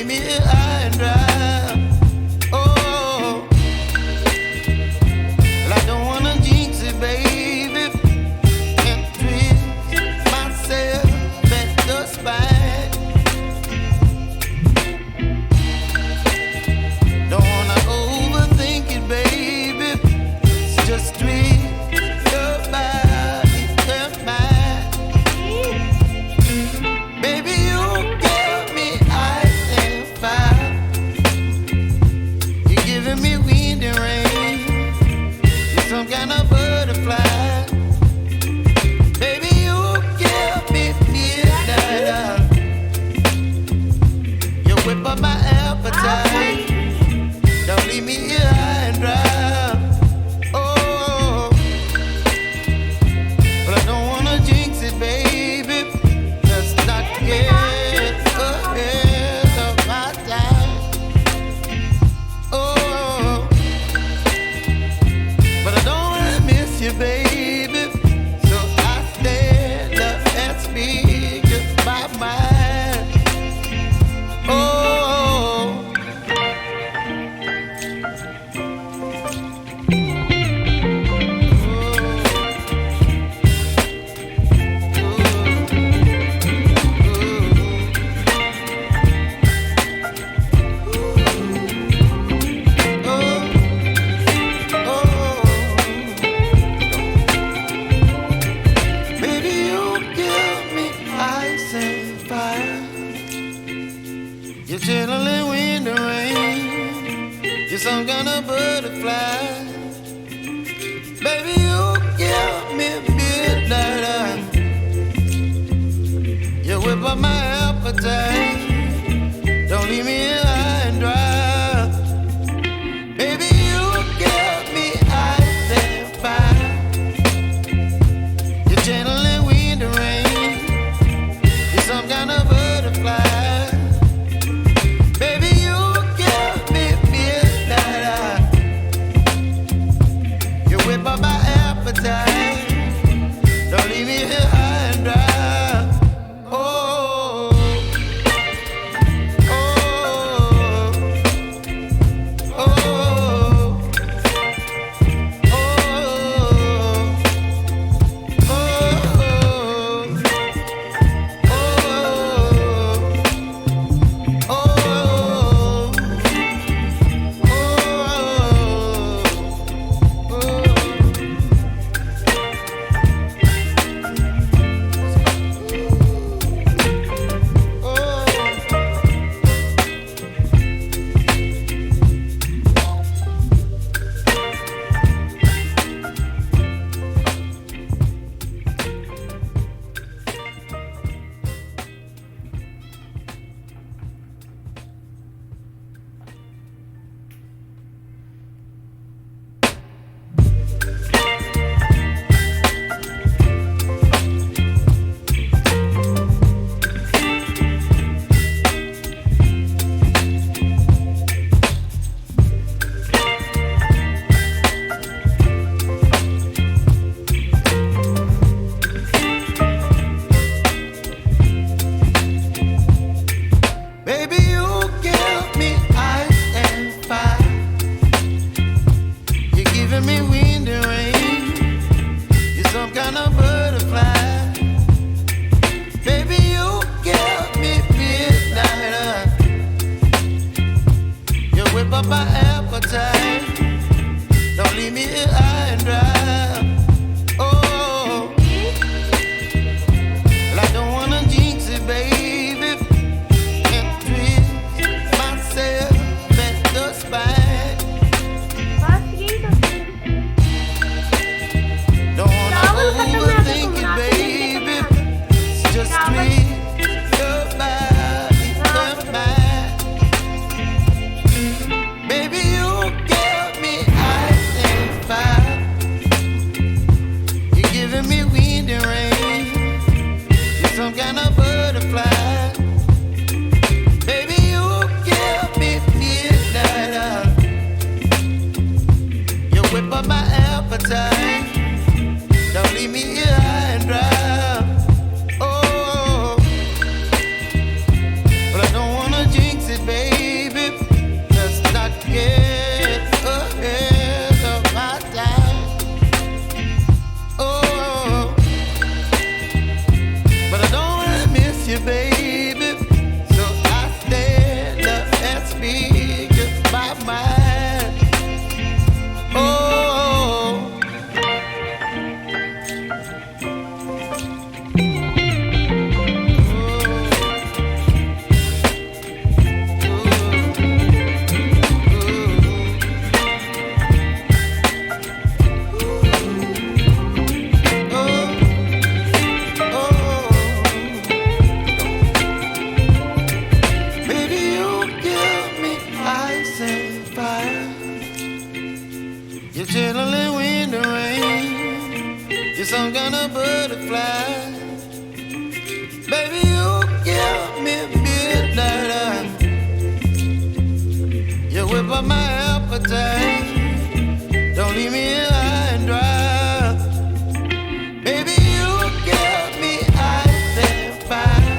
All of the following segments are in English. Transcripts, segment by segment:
leave me here high and dry. Oh, well, I don't wanna jinx it, baby. Can't twist myself at the spine. Don't wanna overthink it, baby. It's just twist your body and mine. Baby, you give me ice and fire. You're giving me wind and rain. You're some kind of butterfly. Baby, you give me midnight. You whip up my appetite. Don't leave me here high and dry. Oh, but I don't wanna jinx it, baby. Let's not get ahead of my time. Oh, but I don't wanna miss you, baby. So I stand up and speak just my mind. Oh. Baby, you give me ice and fire. You're chilling wind and rain. You're some kind of butterfly. Baby, you give me midnight. You whip up my appetite. Don't leave me here high and dry. Baby, you give me ice and fire. You're channeling wind and rain. You're some kind of butterfly. Baby, you give me midnight. You whip up my appetite. Don't leave me here high and dry. Oh, oh, oh, baby, you give me ice and fire. You're giving me wind and rain. You're some kind of butterfly. Baby, you give me midnight. You whip up my appetite. Don't leave me here high and dry. Oh, well, I don't wanna jinx it, baby. Can't twist myself at the spine. Don't wanna overthink it, baby. It's just twist your body and mine. Baby, you give me ice and fire. chilling in the rain. You're some kind of butterfly. Baby, you give me midnight. You whip up my appetite. Don't leave me here high and dry. Baby, you give me ice and fire.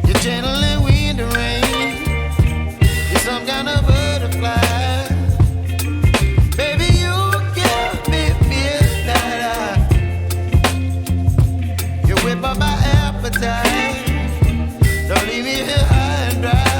You're channeling wind and rain. You're some kind of butterfly. Baby, you give me midnight. You whip up my appetite. Don't leave me here high and dry.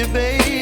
Baby